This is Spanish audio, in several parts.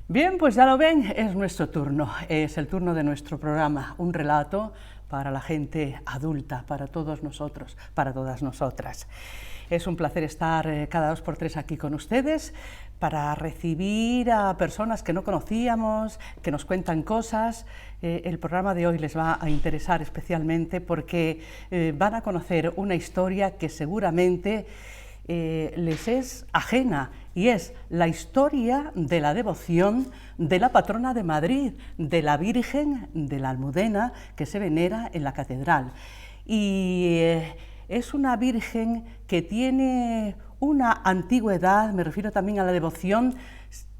Bien, pues ya lo ven, es nuestro turno, es el turno de nuestro programa, un relato para la gente adulta, para todos nosotros, para todas nosotras. Es un placer estar cada 2 por 3 aquí con ustedes para recibir a personas que no conocíamos, que nos cuentan cosas. El programa de hoy les va a interesar especialmente porque van a conocer una historia que seguramente les es ajena, y es la historia de la devoción de la patrona de Madrid, de la Virgen de la Almudena, que se venera en la catedral. Y es una virgen que tiene una antigüedad, me refiero también a la devoción,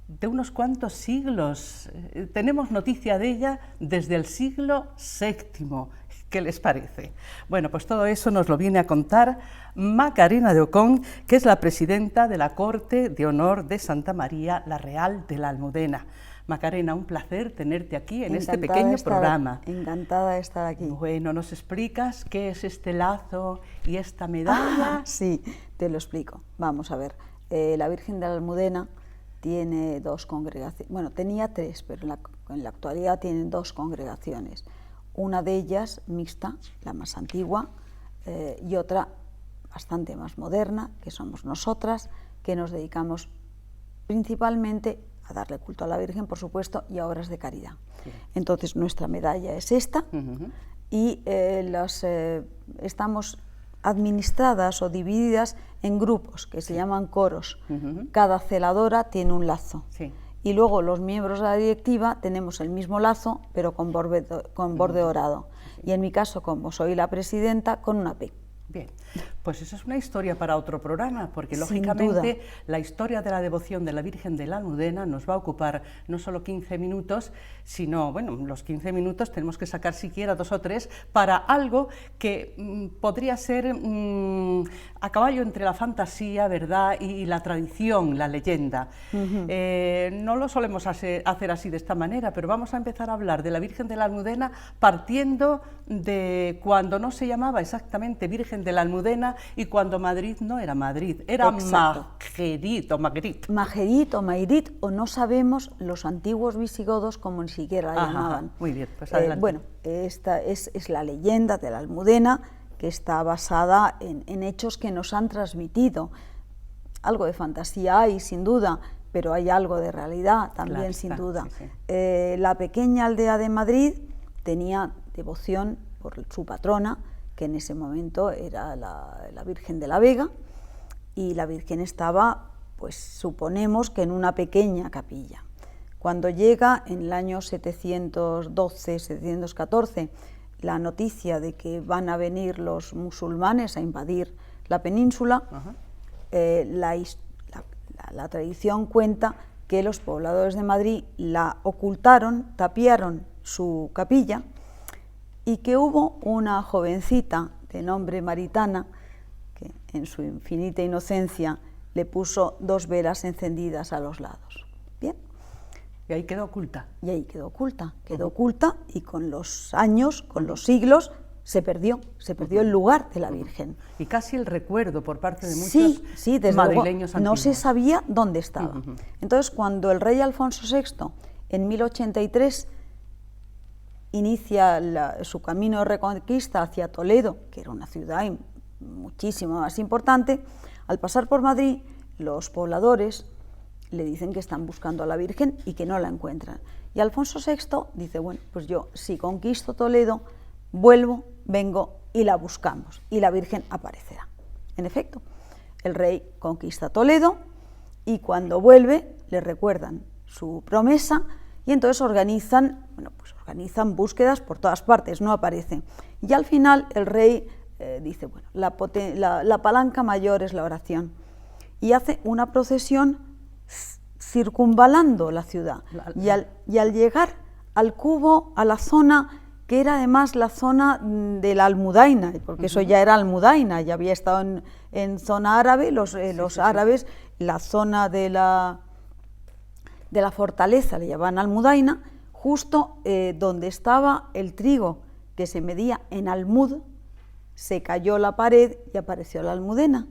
de unos cuantos siglos. Tenemos noticia de ella desde el siglo VII. ¿Qué les parece? Bueno, pues todo eso nos lo viene a contar Macarena de Ocón, que es la presidenta de la Corte de Honor de Santa María la Real de la Almudena. Macarena, un placer tenerte aquí en este pequeño programa. Encantada de estar aquí. Bueno, ¿nos explicas qué es este lazo y esta medalla? Sí, te lo explico. Vamos a ver, la Virgen de la Almudena tiene 2 congregaciones, bueno, tenía 3, pero en la actualidad tienen 2 congregaciones. Una de ellas mixta, la más antigua, y otra bastante más moderna, que somos nosotras, que nos dedicamos principalmente a darle culto a la Virgen, por supuesto, y a obras de caridad. Sí. Entonces, nuestra medalla es esta, y estamos administradas o divididas en grupos que se llaman coros. Cada celadora tiene un lazo. Sí. Y luego los miembros de la directiva tenemos el mismo lazo, pero con borde dorado. Y en mi caso, como soy la presidenta, con una P. Bien, pues esa es una historia para otro programa, porque lógicamente la historia de la devoción de la Virgen de la Almudena nos va a ocupar no solo 15 minutos, sino, bueno, los 15 minutos tenemos que sacar siquiera 2 o 3 para algo que podría ser a caballo entre la fantasía, ¿verdad?, y la tradición, la leyenda. No lo solemos hacer así de esta manera, pero vamos a empezar a hablar de la Virgen de la Almudena partiendo de cuando no se llamaba exactamente Virgen de la Almudena y cuando Madrid no era Madrid, era Majerit o Magrit. Majerit o Mairit, o no sabemos los antiguos visigodos como ni siquiera la llamaban. Muy bien, pues adelante. Bueno, esta es la leyenda de la Almudena, que está basada en hechos que nos han transmitido. Algo de fantasía hay, sin duda, pero hay algo de realidad también, claro, sin duda. Sí, sí. La pequeña aldea de Madrid tenía devoción por su patrona, que en ese momento era la Virgen de la Vega, y la Virgen estaba, pues suponemos que en una pequeña capilla. Cuando llega en el año 712, 714, la noticia de que van a venir los musulmanes a invadir la península, la tradición cuenta que los pobladores de Madrid la ocultaron, tapiaron su capilla, y que hubo una jovencita de nombre Maritana que en su infinita inocencia le puso 2 velas encendidas a los lados. Bien. Y ahí quedó oculta. Y ahí quedó oculta, oculta, y con los años, con los siglos, se perdió el lugar de la Virgen. Y casi el recuerdo por parte de muchos madrileños antiguos. No se sabía dónde estaba. Entonces, cuando el rey Alfonso VI, en 1083, inicia su camino de reconquista hacia Toledo, que era una ciudad muchísimo más importante, al pasar por Madrid, los pobladores le dicen que están buscando a la Virgen y que no la encuentran. Y Alfonso VI dice, bueno, pues yo, si conquisto Toledo, vuelvo, vengo y la buscamos, y la Virgen aparecerá. En efecto, el rey conquista Toledo, y cuando vuelve le recuerdan su promesa, y entonces organizan búsquedas por todas partes, no aparecen. Y al final el rey dice, bueno, la palanca mayor es la oración, y hace una procesión circunvalando la ciudad. Y al llegar al cubo, a la zona que era además la zona de la Almudaina, porque eso ya era Almudaina, ya había estado en zona árabe, los árabes, la zona de la fortaleza le llamaban Almudaina, justo donde estaba el trigo que se medía en almud, se cayó la pared y apareció la Almudena.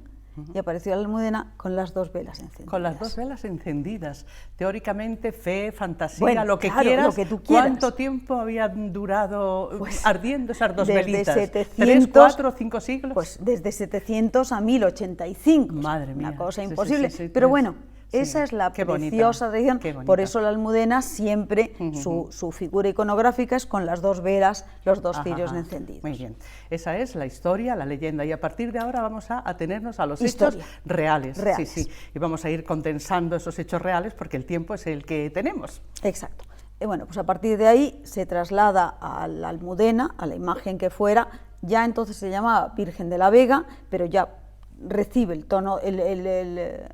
y apareció la Almudena con las dos velas encendidas. Con las dos velas encendidas. Teóricamente, fe, fantasía, Bueno, lo que claro, quieras. lo que tú quieras. ¿Cuánto tiempo habían durado Pues, ardiendo esas dos desde velitas? 700, ¿3, 4, 5 siglos? Pues desde 700 a 1085. Madre mía. Una cosa Sí, sí, imposible. sí, sí, Pero sí. bueno, Sí, esa es la qué bonita, preciosa tradición. qué bonita. Por eso la Almudena siempre, su figura iconográfica es con las dos velas, los dos cirios encendidos. Muy bien. Esa es la historia, la leyenda. Y a partir de ahora vamos a atenernos a los Historia. hechos reales. Reales. Sí, sí. Y vamos a ir condensando esos hechos reales porque el tiempo es el que tenemos. Exacto. Bueno, pues a partir de ahí se traslada a la Almudena, a la imagen que fuera, ya entonces se llama Virgen de la Vega, pero ya recibe el tono, el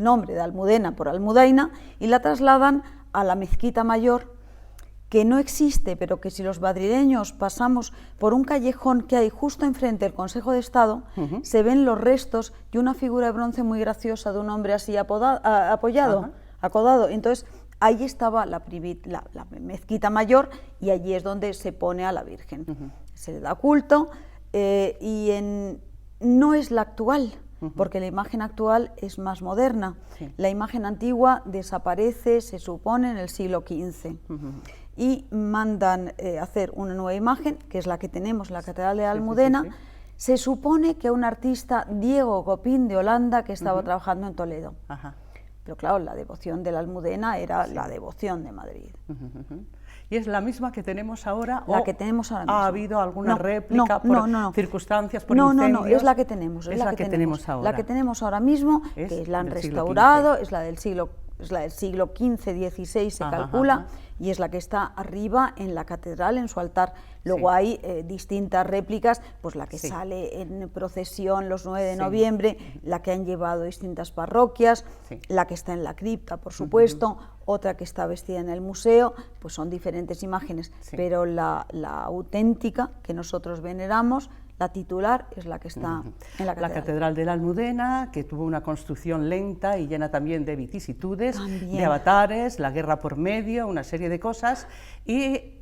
nombre de Almudena por Almudaina, y la trasladan a la mezquita mayor, que no existe, pero que si los madrileños pasamos por un callejón que hay justo enfrente del Consejo de Estado, se ven los restos de una figura de bronce muy graciosa de un hombre así apoyado, acodado. Entonces, ahí estaba la mezquita mayor y allí es donde se pone a la Virgen. Se le da culto no es la actual, porque la imagen actual es más moderna. La imagen antigua desaparece, se supone, en el siglo XV. Y mandan hacer una nueva imagen, que es la que tenemos en la Catedral de la Almudena. Se supone que un artista, Diego Copín de Holanda, que estaba trabajando en Toledo. Pero claro, la devoción de la Almudena era la devoción de Madrid. ¿Y es la misma que tenemos ahora? La que tenemos ahora mismo. ¿Ha habido alguna réplica por circunstancias, por incendios? No, es la que tenemos. Es la que tenemos ahora. La que tenemos ahora mismo, que la han restaurado, es la del siglo XV, XVI se calcula, y es la que está arriba en la catedral, en su altar. Luego hay distintas réplicas, pues la que sale en procesión los 9 de noviembre, la que han llevado distintas parroquias, la que está en la cripta, por supuesto, otra que está vestida en el museo, pues son diferentes imágenes, pero la auténtica que nosotros veneramos, la titular, es la que está en la catedral. La Catedral de la Almudena, que tuvo una construcción lenta y llena también de vicisitudes, de avatares, la guerra por medio, una serie de cosas, y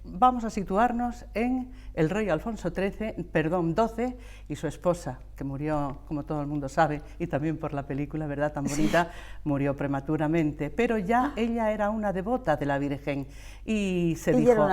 vamos a situarnos en el rey Alfonso XII y su esposa, que murió, como todo el mundo sabe, y también por la película, ¿verdad?, tan bonita, murió prematuramente, pero ya ella era una devota de la Virgen y se dijo,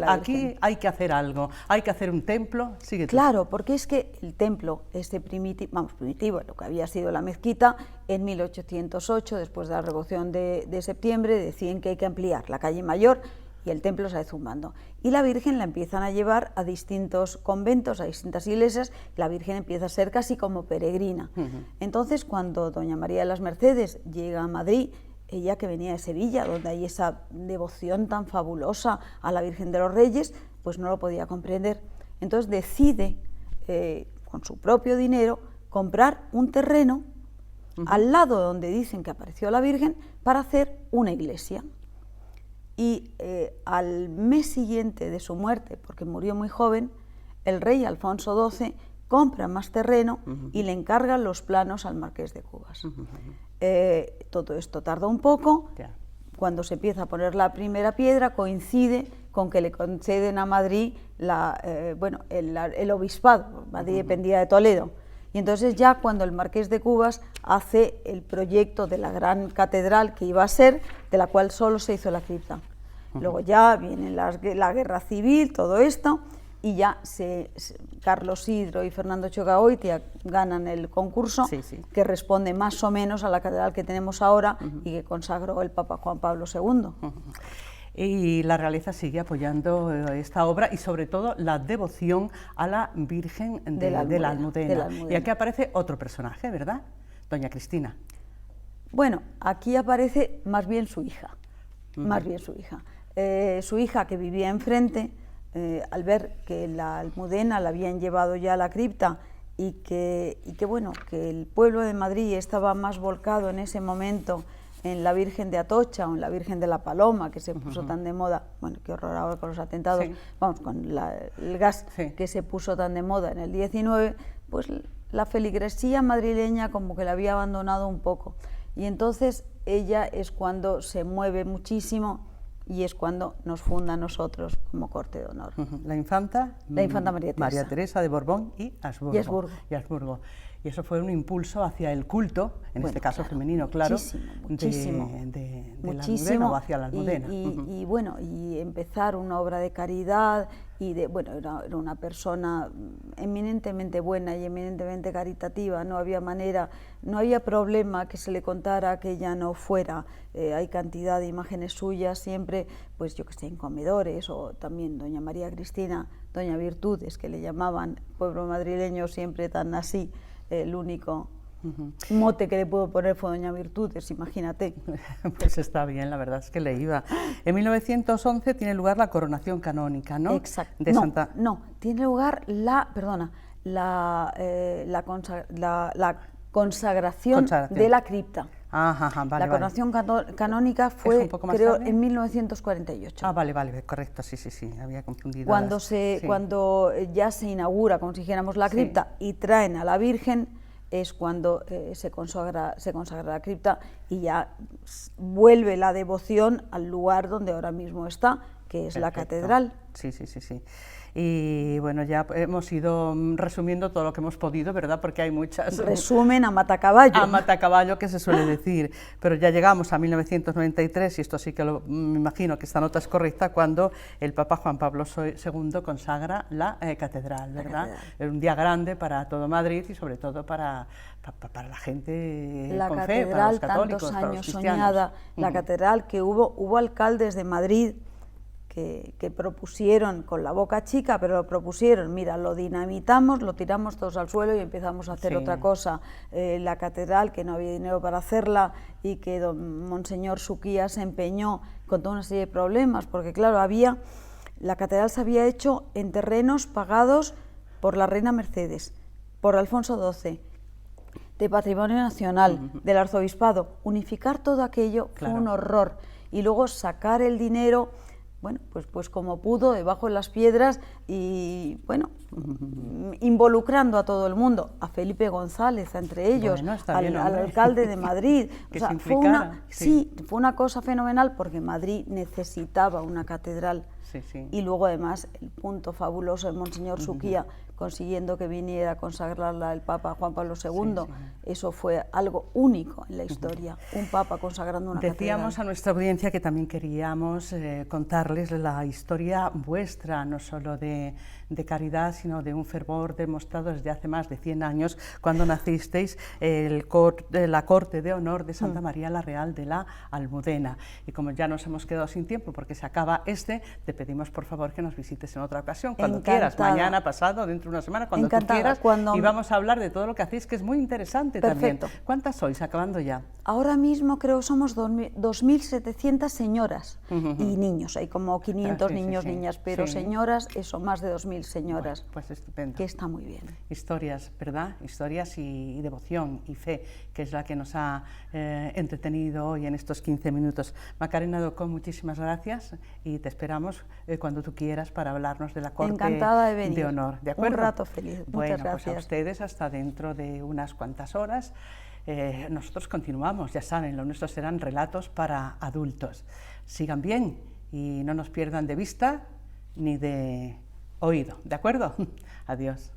aquí hay que hacer algo, hay que hacer un templo. Sigue tú. Claro, porque es que el templo, primitivo, lo que había sido la mezquita, en 1808, después de la Revolución de septiembre, deciden que hay que ampliar la calle Mayor, y el templo se va zumbando. Y la Virgen la empiezan a llevar a distintos conventos, a distintas iglesias, la Virgen empieza a ser casi como peregrina. Entonces, cuando doña María de las Mercedes llega a Madrid, ella que venía de Sevilla, donde hay esa devoción tan fabulosa a la Virgen de los Reyes, pues no lo podía comprender. Entonces decide, con su propio dinero, comprar un terreno al lado donde dicen que apareció la Virgen para hacer una iglesia. Y al mes siguiente de su muerte, porque murió muy joven, el rey Alfonso XII compra más terreno y le encarga los planos al marqués de Cubas. Todo esto tarda un poco. Cuando se empieza a poner la primera piedra, coincide con que le conceden a Madrid el obispado. Madrid dependía de Toledo. Y entonces ya cuando el marqués de Cubas hace el proyecto de la gran catedral que iba a ser, de la cual solo se hizo la cripta. Luego ya viene la guerra civil, todo esto, y ya Carlos Hidro y Fernando Chocagoitia ganan el concurso, que responde más o menos a la catedral que tenemos ahora y que consagró el Papa Juan Pablo II. Y la realeza sigue apoyando esta obra y sobre todo la devoción a la Virgen de la Almudena. Y aquí aparece otro personaje, ¿verdad? Doña Cristina. Bueno, aquí aparece más bien su hija, su hija que vivía enfrente, al ver que la Almudena la habían llevado ya a la cripta y que el pueblo de Madrid estaba más volcado en ese momento en la Virgen de Atocha o en la Virgen de la Paloma, que se puso tan de moda, bueno, qué horror ahora con los atentados, con el gas que se puso tan de moda en el 19, pues la feligresía madrileña como que la había abandonado un poco. Y entonces ella es cuando se mueve muchísimo y es cuando nos funda a nosotros como corte de honor. La infanta María Teresa de Borbón y Habsburgo. Y Habsburgo. Y eso fue un impulso hacia el culto, en este caso femenino, claro, de la Almudena o hacia la Almudena. Y bueno, y empezar una obra de caridad, era una persona eminentemente buena y eminentemente caritativa, no había manera, no había problema que se le contara que ella no fuera. Hay cantidad de imágenes suyas siempre, pues yo que sé, en comedores, o también doña María Cristina, doña Virtudes, que le llamaban, pueblo madrileño siempre tan así. El único mote que le puedo poner fue doña Virtudes, imagínate. Pues está bien, la verdad es que le iba. En 1911 tiene lugar la coronación canónica, ¿no? Exacto. No, tiene lugar la consagración de la cripta. Vale, la coronación canónica fue, creo, en 1948. Vale, correcto, sí, había confundido. Cuando ya se inaugura, como si dijéramos, la cripta y traen a la Virgen, es cuando se consagra la cripta y ya vuelve la devoción al lugar donde ahora mismo está, que es la catedral. Sí. Y bueno, ya hemos ido resumiendo todo lo que hemos podido, ¿verdad? Porque hay muchas... Resumen a matacaballo. A matacaballo, que se suele decir. Pero ya llegamos a 1993, y esto sí que me imagino que esta nota es correcta, cuando el Papa Juan Pablo II consagra la catedral, ¿verdad? Es un día grande para todo Madrid y sobre todo para la gente con fe, para los católicos, tantos para los años cristianos. Soñada, la catedral, que hubo alcaldes de Madrid que propusieron con la boca chica, pero lo propusieron, mira, lo dinamitamos, lo tiramos todos al suelo y empezamos a hacer otra cosa. La catedral, que no había dinero para hacerla y que Monseñor Suquía se empeñó con toda una serie de problemas, porque claro, la catedral se había hecho en terrenos pagados por la reina Mercedes, por Alfonso XII, de Patrimonio Nacional, del Arzobispado. Unificar todo aquello fue un horror, y luego sacar el dinero, bueno, pues como pudo, debajo de las piedras, y bueno, involucrando a todo el mundo, a Felipe González, entre ellos, al alcalde de Madrid. Que o sea, fue una cosa fenomenal, porque Madrid necesitaba una catedral. Y luego además el punto fabuloso de Monseñor Suquía, consiguiendo que viniera a consagrarla el Papa Juan Pablo II, eso fue algo único en la historia, un Papa consagrando una catedral. Decíamos a nuestra audiencia que también queríamos contarles la historia vuestra, no solo de caridad, sino de un fervor demostrado desde hace más de 100 años, cuando nacisteis, la corte de honor de Santa María la Real de la Almudena. Y como ya nos hemos quedado sin tiempo porque se acaba te pedimos por favor que nos visites en otra ocasión, cuando quieras, mañana, pasado, dentro de una semana, cuando tú quieras, y vamos a hablar de todo lo que hacéis, que es muy interesante. Perfecto. También. ¿Cuántas sois, acabando ya? Ahora mismo creo que somos 2.700 señoras y niños, hay como 500 niños, niñas, pero señoras, eso, más de 2.000 señoras. Bueno, pues estupendo. Que está muy bien. Historias, ¿verdad? Historias y devoción y fe, que es la que nos ha entretenido hoy en estos 15 minutos. Macarena Docó, muchísimas gracias y te esperamos cuando tú quieras para hablarnos de la corte Encantada de venir. De honor. ¿De acuerdo? Un rato feliz. Muchas gracias. Pues a ustedes hasta dentro de unas cuantas horas. Nosotros continuamos, ya saben, lo nuestro serán relatos para adultos. Sigan bien y no nos pierdan de vista ni de oído, ¿de acuerdo? Adiós.